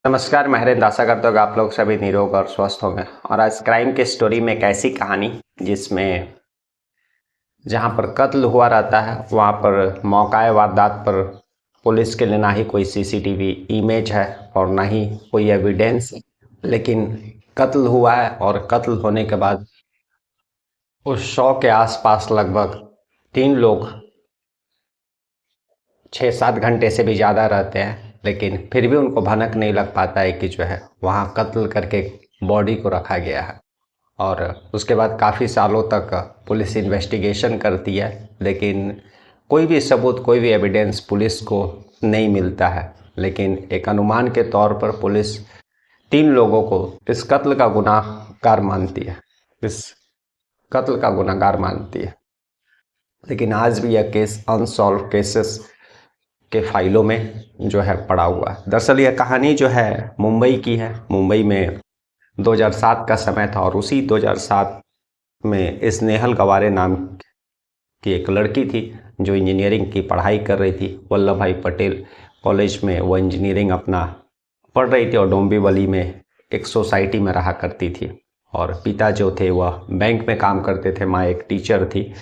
नमस्कार, मैं हरेंद्र। आशा करता हूँ कि आप लोग सभी निरोग और स्वस्थ होंगे। और आज क्राइम की स्टोरी में एक ऐसी कहानी जिसमें जहाँ पर कत्ल हुआ रहता है वहाँ पर मौका वारदात पर पुलिस के लिए ना ही कोई सीसीटीवी इमेज है और ना ही कोई एविडेंस है, लेकिन कत्ल हुआ है और कत्ल होने के बाद उस शव के आसपास लगभग 3 लोग 6-7 घंटे से भी ज़्यादा रहते हैं, लेकिन फिर भी उनको भनक नहीं लग पाता है कि जो है वहाँ कत्ल करके बॉडी को रखा गया है। और उसके बाद काफ़ी सालों तक पुलिस इन्वेस्टिगेशन करती है, लेकिन कोई भी सबूत, कोई भी एविडेंस पुलिस को नहीं मिलता है। लेकिन एक अनुमान के तौर पर पुलिस 3 लोगों को इस कत्ल का गुनाहगार मानती है, इस कत्ल का गुनाहगार मानती है। लेकिन आज भी यह केस अनसॉल्व केसेस के फाइलों में जो है पड़ा हुआ है। दरअसल यह कहानी जो है मुंबई की है। मुंबई में 2007 का समय था और उसी 2007 में स्नेहल गवारे नाम की एक लड़की थी जो इंजीनियरिंग की पढ़ाई कर रही थी। वल्लभ भाई पटेल कॉलेज में वो इंजीनियरिंग अपना पढ़ रही थी और डोंबिवली में एक सोसाइटी में रहा करती थी। और पिता जो थे वह बैंक में काम करते थे, माँ एक टीचर थी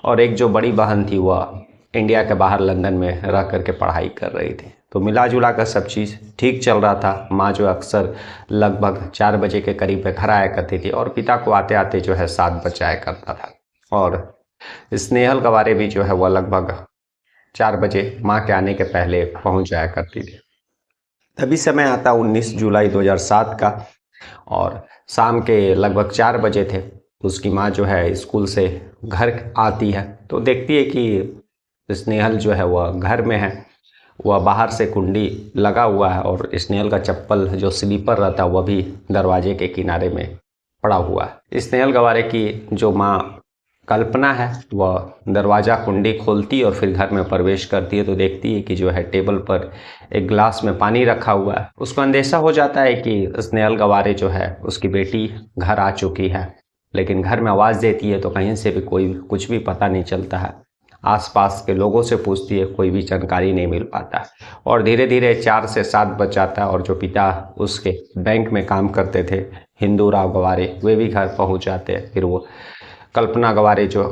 और एक जो बड़ी बहन थी वह इंडिया के बाहर लंदन में रह करके पढ़ाई कर रही थी। तो मिला जुला कर सब चीज़ ठीक चल रहा था। माँ जो अक्सर लगभग 4 बजे के करीब घर आया करती थी और पिता को आते आते जो है 7 बज जाया करता था। और स्नेहल गवारे भी जो है वह लगभग 4 बजे माँ के आने के पहले पहुँच जाया करती थी। तभी समय आता 19 जुलाई 2007 का और शाम के लगभग 4 बजे थे। उसकी माँ जो है स्कूल से घर आती है तो देखती है कि स्नेहल जो है वह घर में है। वह बाहर से कुंडी लगा हुआ है और स्नेहल का चप्पल जो स्लीपर रहता है वह भी दरवाजे के किनारे में पड़ा हुआ है। स्नेहल गवारे की जो माँ कल्पना है वह दरवाज़ा कुंडी खोलती और फिर घर में प्रवेश करती है तो देखती है कि जो है टेबल पर एक गिलास में पानी रखा हुआ है। उसको अंदेशा हो जाता है कि स्नेहल गवारे जो है उसकी बेटी घर आ चुकी है, लेकिन घर में आवाज़ देती है तो कहीं से भी कोई कुछ भी पता नहीं चलता है। आसपास के लोगों से पूछती है, कोई भी जानकारी नहीं मिल पाता। और धीरे धीरे 4 से 7 बज जाता है और जो पिता उसके बैंक में काम करते थे हिंदू राव गवारे, वे भी घर पहुंच जाते हैं। फिर वो कल्पना गवारे जो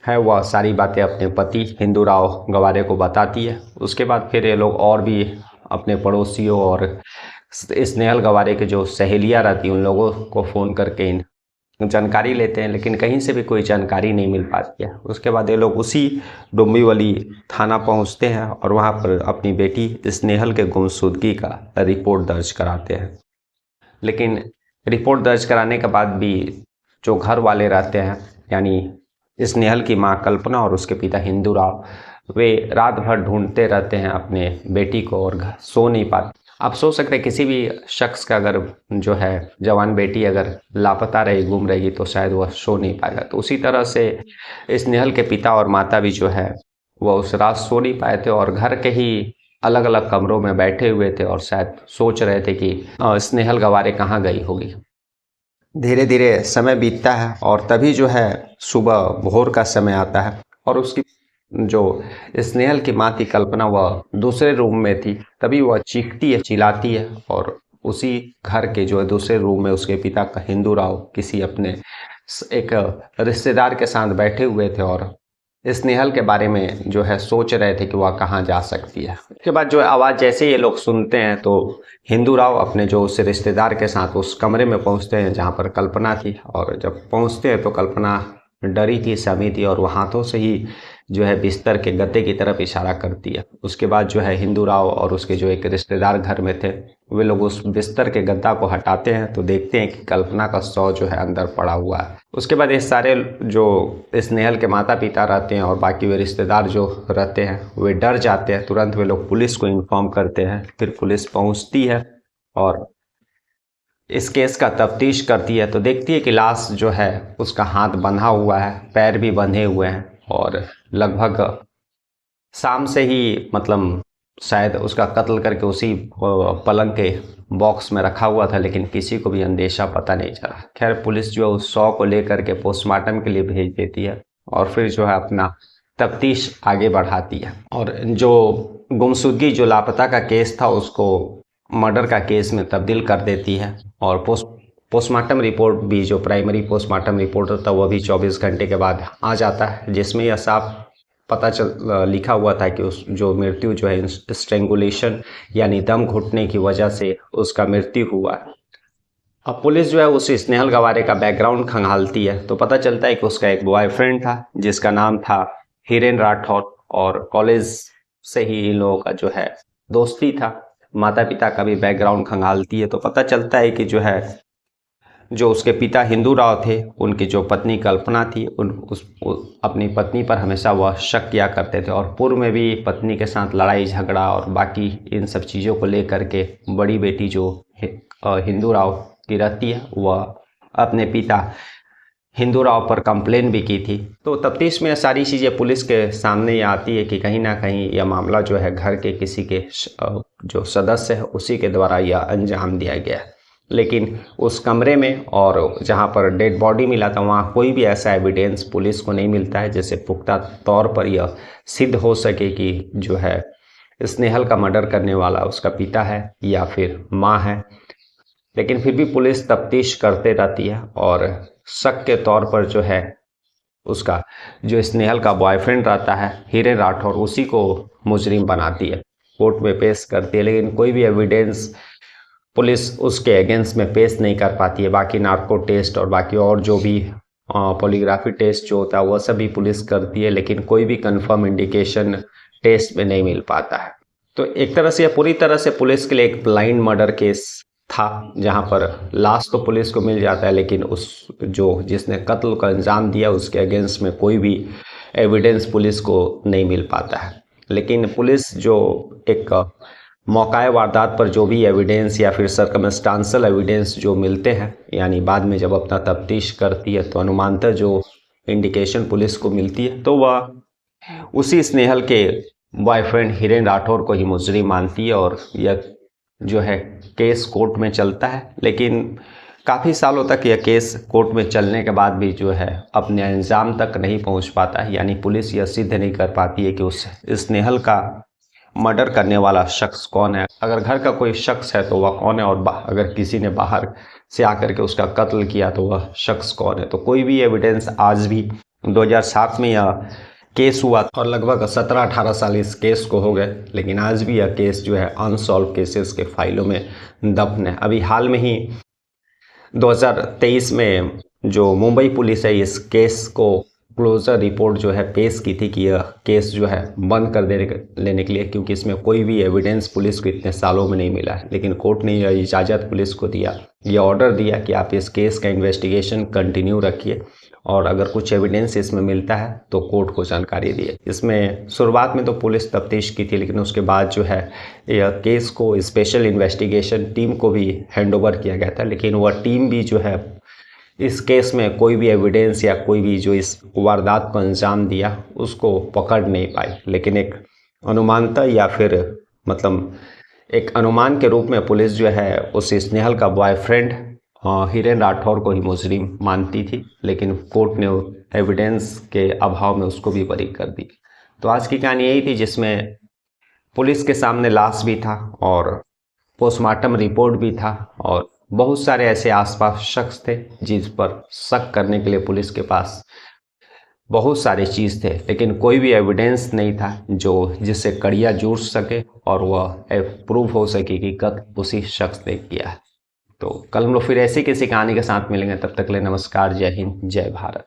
है वह सारी बातें अपने पति हिंदू राव गवारे को बताती है। उसके बाद फिर ये लोग और भी अपने पड़ोसियों और स्नेहल गवारे के जो सहेलियाँ रहती उन लोगों को फ़ोन करके इन जानकारी लेते हैं, लेकिन कहीं से भी कोई जानकारी नहीं मिल पाती है। उसके बाद ये लोग उसी डोंबिवली थाना पहुंचते हैं और वहां पर अपनी बेटी स्नेहल के गुमशुदगी का रिपोर्ट दर्ज कराते हैं। लेकिन रिपोर्ट दर्ज कराने के बाद भी जो घर वाले रहते हैं, यानी स्नेहल की माँ कल्पना और उसके पिता हिंदू राव, वे रात भर ढूंढते रहते हैं अपने बेटी को और सो नहीं पाते। आप सोच सकते हैं किसी भी शख्स का अगर जो है जवान बेटी अगर लापता रही, गुम रहेगी तो शायद वह सो नहीं पाएगा। तो उसी तरह से स्नेहल के पिता और माता भी जो है वह उस रात सो नहीं पाए थे और घर के ही अलग अलग कमरों में बैठे हुए थे और शायद सोच रहे थे कि स्नेहल गवारे कहाँ गई होगी। धीरे धीरे समय बीतता है और तभी जो है सुबह भोर का समय आता है और उसकी जो स्नेहल की माँ थी कल्पना वह दूसरे रूम में थी। तभी वह चीखती है, चिल्लाती है और उसी घर के जो है दूसरे रूम में उसके पिता का हिंदू राव किसी अपने एक रिश्तेदार के साथ बैठे हुए थे और स्नेहल के बारे में जो है सोच रहे थे कि वह कहाँ जा सकती है। उसके बाद जो आवाज़ जैसे ये लोग सुनते हैं तो हिंदू राव अपने जो उस रिश्तेदार के साथ उस कमरे में पहुंचते हैं जहां पर कल्पना थी। और जब पहुंचते हैं तो कल्पना डरी थी, सहमी थी और वह हाथों से ही जो है बिस्तर के गद्दे की तरफ इशारा करती है। उसके बाद जो है हिंदू राव और उसके जो एक रिश्तेदार घर में थे वे लोग उस बिस्तर के गद्दा को हटाते हैं तो देखते हैं कि कल्पना का शव जो है अंदर पड़ा हुआ है। उसके बाद ये सारे जो स्नेहल के माता पिता रहते हैं और बाकी वे रिश्तेदार जो रहते हैं वे डर जाते हैं। तुरंत वे लोग पुलिस को इन्फॉर्म करते हैं। फिर पुलिस पहुंचती है और इस केस का तफ्तीश करती है तो देखती है कि लाश जो है उसका हाथ बंधा हुआ है, पैर भी बंधे हुए हैं और लगभग शाम से ही मतलब शायद उसका कत्ल करके उसी पलंग के बॉक्स में रखा हुआ था, लेकिन किसी को भी अंदेशा पता नहीं चला। खैर पुलिस जो है उस शव को लेकर के पोस्टमार्टम के लिए भेज देती है और फिर जो है अपना तफ्तीश आगे बढ़ाती है। और जो गुमशुदगी जो लापता का केस था उसको मर्डर का केस में तब्दील कर देती है। और पोस्टमार्टम रिपोर्ट भी, जो प्राइमरी पोस्टमार्टम रिपोर्ट होता है, वह भी 24 घंटे के बाद आ जाता है, जिसमें यह साफ लिखा हुआ था कि उस जो मृत्यु जो है स्ट्रेंगुलेशन यानी दम घुटने की वजह से उसका मृत्यु हुआ। अब पुलिस जो है उस स्नेहल गवारे का बैकग्राउंड खंगालती है तो पता चलता है कि उसका एक बॉयफ्रेंड था जिसका नाम था हिरेन राठौर, और कॉलेज से ही इन लोगों का जो है दोस्ती था। माता पिता का भी बैकग्राउंड खंगालती है तो पता चलता है कि जो उसके पिता हिंदू राव थे, उनकी जो पत्नी कल्पना थी, अपनी पत्नी पर हमेशा वह शक किया करते थे, और पूर्व में भी पत्नी के साथ लड़ाई झगड़ा और बाकी इन सब चीज़ों को लेकर के बड़ी बेटी जो हिंदू राव की रहती है, वह अपने पिता हिंदू राव पर कंप्लेन भी की थी। तो तफ्तीश में सारी चीज़ें पुलिस के सामने ये आती है कि कहीं ना कहीं यह मामला जो है घर के किसी के जो सदस्य है उसी के द्वारा यह अंजाम दिया गया है। लेकिन उस कमरे में और जहां पर डेड बॉडी मिला था वहां कोई भी ऐसा एविडेंस पुलिस को नहीं मिलता है जिससे पुख्ता तौर पर यह सिद्ध हो सके कि जो है स्नेहल का मर्डर करने वाला उसका पिता है या फिर माँ है। लेकिन फिर भी पुलिस तफ्तीश करते रहती है और शक के तौर पर जो है उसका जो स्नेहल का बॉयफ्रेंड रहता है हिरेन राठौर, उसी को मुजरिम बनाती है, कोर्ट में पेश करती है। लेकिन कोई भी एविडेंस पुलिस उसके अगेंस्ट में पेश नहीं कर पाती है। बाकी नार्को टेस्ट और बाकी और जो भी पॉलीग्राफी टेस्ट जो होता है वह सब भी पुलिस करती है, लेकिन कोई भी कंफर्म इंडिकेशन टेस्ट में नहीं मिल पाता है। तो एक तरह से पूरी तरह से पुलिस के लिए एक ब्लाइंड मर्डर केस था, जहां पर लाश तो पुलिस को मिल जाता है लेकिन जिसने कत्ल का अंजाम दिया उसके अगेंस्ट में कोई भी एविडेंस पुलिस को नहीं मिल पाता है। लेकिन पुलिस जो एक मौकाए वारदात पर जो भी एविडेंस या फिर सर्कमस्टांशियल एविडेंस जो मिलते हैं, यानी बाद में जब अपना तफ्तीश करती है तो अनुमानतः जो इंडिकेशन पुलिस को मिलती है तो वह उसी स्नेहल के बॉयफ्रेंड हिरेन राठौर को ही मुजरिम मानती है। और यह जो है केस कोर्ट में चलता है, लेकिन काफ़ी सालों तक यह केस कोर्ट में चलने के बाद भी जो है अपने अंजाम तक नहीं पहुंच पाता है। यानी पुलिस यह सिद्ध नहीं कर पाती है कि उस स्नेहल का मर्डर करने वाला शख्स कौन है। अगर घर का कोई शख्स है तो वह कौन है, और अगर किसी ने बाहर से आकर के उसका कत्ल किया तो वह शख्स कौन है। तो कोई भी एविडेंस आज भी 2007 में यह केस हुआ और लगभग 17-18 साल इस केस को हो गए, लेकिन आज भी यह केस जो है अनसॉल्व केसेस के फाइलों में दफन है। अभी हाल में ही 2023 में जो मुंबई पुलिस है इस केस को क्लोजर रिपोर्ट जो है पेश की थी कि यह केस जो है बंद कर लेने के लिए, क्योंकि इसमें कोई भी एविडेंस पुलिस को इतने सालों में नहीं मिला है। लेकिन कोर्ट ने यह इजाज़त पुलिस को दिया, यह ऑर्डर दिया कि आप इस केस का इन्वेस्टिगेशन कंटिन्यू रखिए और अगर कुछ एविडेंस इसमें मिलता है तो कोर्ट को जानकारी दिए। इसमें शुरुआत में तो पुलिस तफ्तीश की थी, लेकिन उसके बाद जो है यह केस को स्पेशल इन्वेस्टिगेशन टीम को भी हैंडओवर किया गया था, लेकिन वह टीम भी जो है इस केस में कोई भी एविडेंस या कोई भी जो इस वारदात को अंजाम दिया उसको पकड़ नहीं पाई। लेकिन एक अनुमानता या फिर मतलब एक अनुमान के रूप में पुलिस जो है उस स्नेहल का बॉयफ्रेंड हिरेन राठौर को ही मुजरिम मानती थी, लेकिन कोर्ट ने एविडेंस के अभाव में उसको भी बरी कर दी। तो आज की कहानी यही थी, जिसमें पुलिस के सामने लाश भी था और पोस्टमार्टम रिपोर्ट भी था और बहुत सारे ऐसे आसपास शख्स थे जिस पर शक करने के लिए पुलिस के पास बहुत सारे चीज़ थे, लेकिन कोई भी एविडेंस नहीं था जिससे कड़िया जुड़ सके और वह प्रूव हो सके कि कत्ल उसी शख्स ने किया है। तो कल हम लोग फिर ऐसी किसी कहानी के साथ मिलेंगे, तब तक ले नमस्कार, जय हिंद, जय भारत।